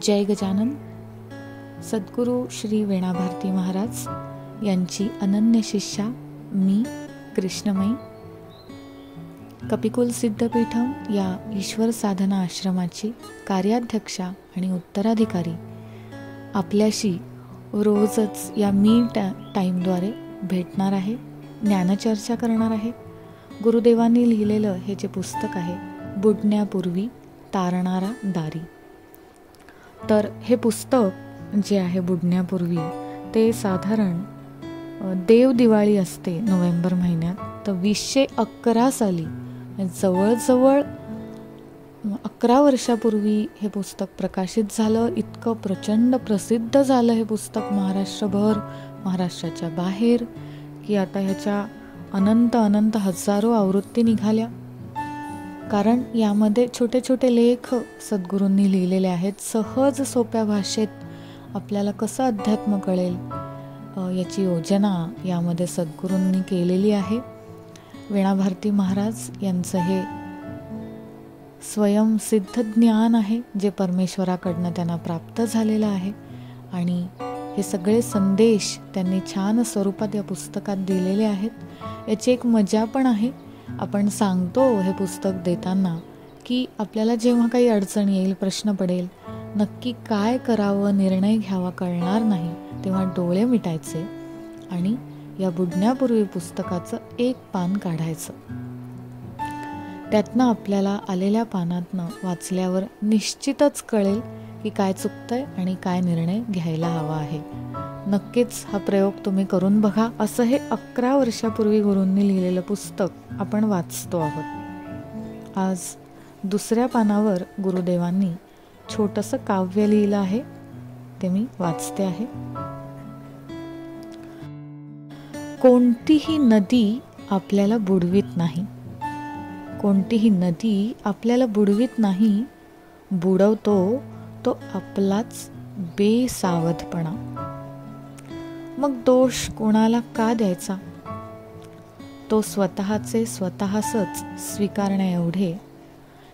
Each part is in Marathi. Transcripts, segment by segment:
जय गजानन. सद्गुरू श्री वीणा भारती महाराज यांची अनन्य शिष्या मी कृष्णमयी, कपिकुल सिद्धपीठम या ईश्वर साधना आश्रमाची कार्याध्यक्षा आणि उत्तराधिकारी आपल्याशी रोजच या मी टाईमद्वारे भेटणार आहे, ज्ञानचर्चा करणार आहे. गुरुदेवांनी लिहिलेलं हे जे पुस्तक आहे, बुडण्यापूर्वी तारणारा दारी. तर हे पुस्तक जे आहे बुडण्यापूर्वी, ते साधारण देव दिवाळी असते नोव्हेंबर महिन्यात, तर 2011 साली, जवळजवळ 11 वर्षापूर्वी हे पुस्तक प्रकाशित झालं. इतकं प्रचंड प्रसिद्ध झालं हे पुस्तक महाराष्ट्रभर, महाराष्ट्राच्या बाहेर, की आता ह्याच्या अनंत हजारो आवृत्ती निघाल्या. कारण यामध्ये छोटे छोटे लेख सद्गुरूंनी लिहिलेले आहेत. सहज सोप्या भाषेत आपल्याला कसं अध्यात्म कळेल याची योजना यामध्ये सद्गुरूंनी केलेली आहे. वीणा भारती महाराज यांचं हे स्वयंसिद्ध ज्ञान आहे, जे परमेश्वराकडनं त्यांना प्राप्त झालेलं आहे. आणि हे सगळे संदेश त्यांनी छान स्वरूपात या पुस्तकात दिलेले आहेत. याची एक मजा पण आहे. आपण सांगतो हे पुस्तक देताना की आपल्याला जेव्हा काही अडचण येईल, प्रश्न पडेल, नक्की काय करावं, निर्णय घ्यावा कळणार नाही, तेव्हा डोळे मिटायचे आणि या बुडण्यापूर्वी पुस्तकाचं एक पान काढायचं. त्यातनं आपल्याला आलेल्या पानातनं वाचल्यावर निश्चितच कळेल की काय चुकतंय आणि काय निर्णय घ्यायला हवा आहे. नक्कीच हा प्रयोग तुम्ही करून बघा. असं हे 11 वर्षापूर्वी गुरूंनी लिहिलेलं पुस्तक आपण वाचतो आहोत. आज दुसऱ्या पानावर गुरुदेवांनी छोटंसं काव्य लिहिलं आहे, ते मी वाचते आहे. कोणतीही नदी आपल्याला बुडवीत नाही, कोणतीही नदी आपल्याला बुडवीत नाही, बुडवतो तो आपलाच बेसावधपणा. मग दोष कोणाला का द्यायचा? तो स्वतःचे स्वतःच स्वीकारण्या एवढे,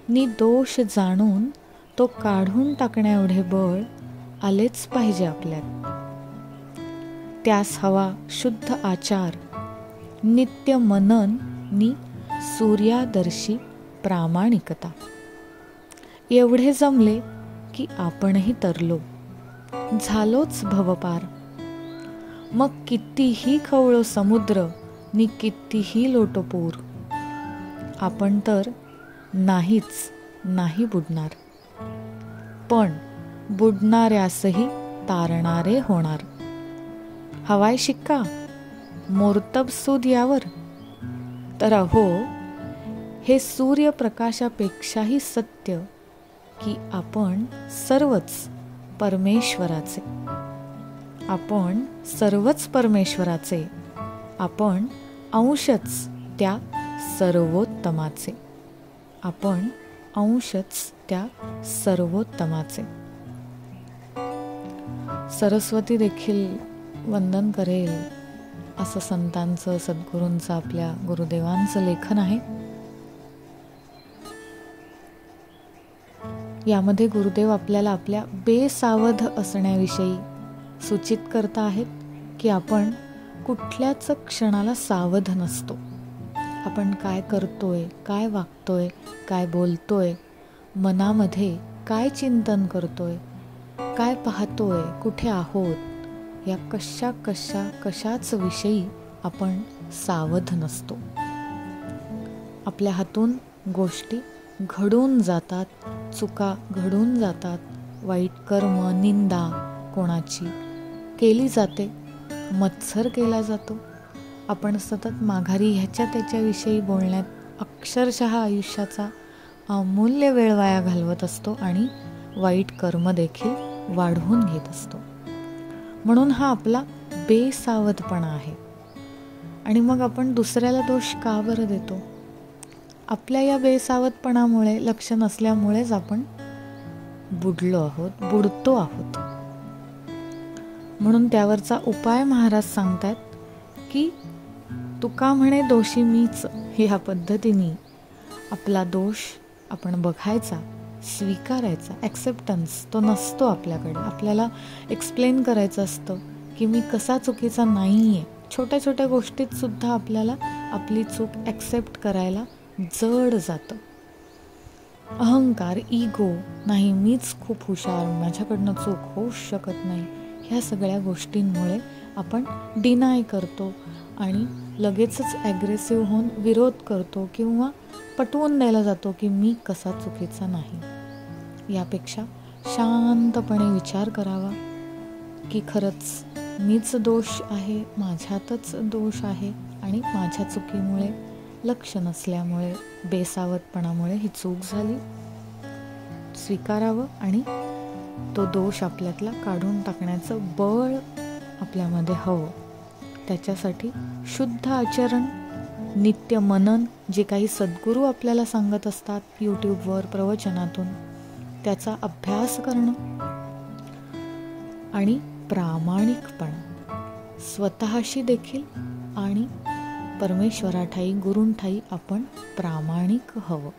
नि दोष जाणून तो काढून टाकण्या एवढे बळ आलेच पाहिजे आपल्यात. त्यास हवा शुद्ध आचार, नित्य मनन नि सूर्यादर्शी प्रामाणिकता. एवढे जमले की आपणही तरलो, झालोच भवपार. मग कितीही खवळो समुद्र नि कितीही लोटो पूर, आपण तर नाहीच नाही बुडणार, पण बुडणाऱ्यासही तारणारे होणार. हवाय शिक्का, मोरतब सूद यावर. तर अहो, हे सूर्यप्रकाशापेक्षाही सत्य की आपण सर्वच परमेश्वराचे, आपण सर्वच परमेश्वराचे, आपण अंशच त्या सर्वोत्तमाचे, आपण अंशच त्या सर्वोत्तमाचे. सरस्वती देखील वंदन करेल असं संतांचं, सद्गुरूंचं, आपल्या गुरुदेवांचं लेखन आहे. यामध्ये गुरुदेव आपल्याला आपल्या बेसावध असण्याविषयी सूचित करता आहेत की आपण कुठल्याच क्षणाला सावध नसतो. आपण काय करतोय, काय वागतोय, काय बोलतोय, मनामध्ये काय चिंतन करतोय, काय पाहतोय, कुठे आहोत, या कशाच विषयी आपण सावध नसतो. आपल्या हातून गोष्टी घडून जातात, चुका घडून जातात, वाईट कर्म, निंदा कोणाची केली जाते, मत्सर केला जातो. आपण सतत माघारी ह्याच्या त्याच्याविषयी बोलण्यात अक्षरशः आयुष्याचा अमूल्य वेळ वाया घालवत असतो आणि वाईट कर्म देखील वाढवून घेत असतो. म्हणून हा आपला बेसावधपणा आहे. आणि मग आपण दुसऱ्याला दोष का बरं देतो? आपल्या या बेसावधपणामुळे, लक्ष नसल्यामुळेच आपण बुडलो आहोत, बुडतो आहोत. म्हणून त्यावरचा उपाय महाराज सांगतात की तुका म्हणे दोषी मीच, ह्या पद्धतीने आपला दोष आपण बघायचा, स्वीकारायचा. ॲक्सेप्टन्स तो नसतो आपल्याकडे. आपल्याला एक्सप्लेन करायचं असतं की मी कसा चुकीचा नाही आहे. छोट्या छोट्या गोष्टीत सुद्धा आपल्याला आपली चूक ॲक्सेप्ट करायला जड जातं. अहंकार, इगो, नाही मीच खूप हुशार, माझ्याकडनं चूक होऊच शकत नाही, ह्या सगळ्या गोष्टींमुळे आपण डिनाय करतो आणि लगेचच ॲग्रेसिव्ह होऊन विरोध करतो किंवा पटवून द्यायला जातो की मी कसा चुकीचा नाही. यापेक्षा शांतपणे विचार करावा की खरंच मीच दोष आहे, माझ्यातच दोष आहे आणि माझ्या चुकीमुळे, लक्ष नसल्यामुळे, बेसावधपणामुळे ही चूक झाली. स्वीकारावं आणि तो दोष आपल्यातला काढून टाकण्याचं बळ आपल्यामध्ये हवं. त्याच्यासाठी शुद्ध आचरण, नित्य मनन, जे काही सद्गुरू आपल्याला सांगत असतात यूट्यूबवर, प्रवचनातून, त्याचा अभ्यास करणं आणि प्रामाणिकपणा, स्वतःशी देखील आणि परमेश्वराठाई, गुरूंठाई आपण प्रामाणिक हवं.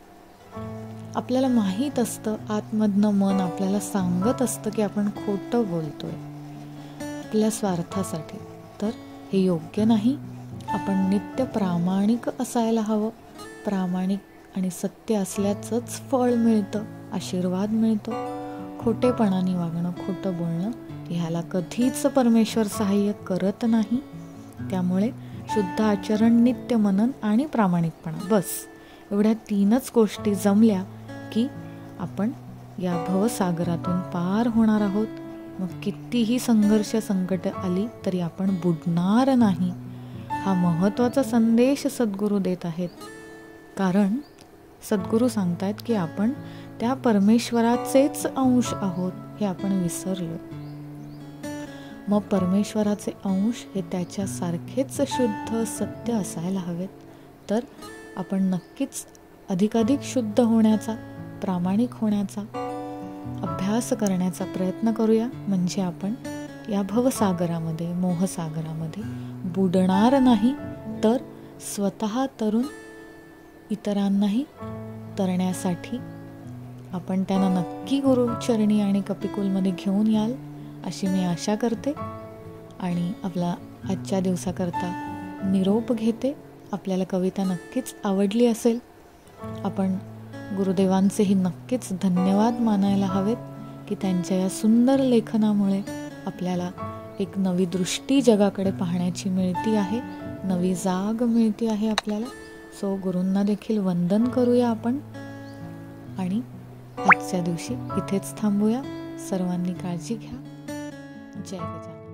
आपल्याला माहीत असतं, आतमधनं मन आपल्याला सांगत असतं की आपण खोटं बोलतोय आपल्या स्वार्थासाठी, तर हे योग्य नाही. आपण नित्य प्रामाणिक असायला हवं. प्रामाणिक आणि सत्य असल्याचंच फळ मिळतं, आशीर्वाद मिळतो. खोटेपणाने वागणं, खोटं बोलणं ह्याला कधीच परमेश्वर सहाय्य करत नाही. त्यामुळे शुद्ध आचरण, नित्य मनन आणि प्रामाणिकपणा, बस एवढ्या 3च गोष्टी जमल्या की आपण या भवसागरातून पार होणार आहोत. मग कितीही संघर्ष, संकट आली तरी आपण बुडणार नाही. हा महत्त्वाचा संदेश सद्गुरू देत आहेत. कारण सद्गुरू सांगतायत की आपण त्या परमेश्वराचेच अंश आहोत, हे आपण विसरलो. मग परमेश्वराचे अंश हे त्याच्यासारखेच शुद्ध, सत्य असायला हवेत. तर आपण नक्कीच अधिकाधिक शुद्ध होण्याचा, प्रामाणिक होण्याचा अभ्यास करण्याचा प्रयत्न करूया. म्हणजे आपण या भवसागरामध्ये, मोहसागरामध्ये बुडणार नाही, तर स्वतः तरून इतरांनाही तरण्यासाठी आपण त्यांना नक्की गुरुचरणी आणि कपिकुलमध्ये घेऊन याल अशी मी आशा करते. आणि आपला आजच्या दिवसाकरता निरोप घेते. आपल्याला कविता नक्कीच आवडली असेल. आपण गुरुदेवांचेही नक्कीच धन्यवाद मानायला हवेत की त्यांच्या या सुंदर लेखनामुळे आपल्याला एक नवी दृष्टी जगाकडे पाहण्याची मिळती आहे, नवी जाग मिळती आहे आपल्याला. सो गुरूंना देखील वंदन करूया आपण आणि आजच्या दिवशी इथेच थांबूया. सर्वांनी काळजी घ्या. जय गजानन.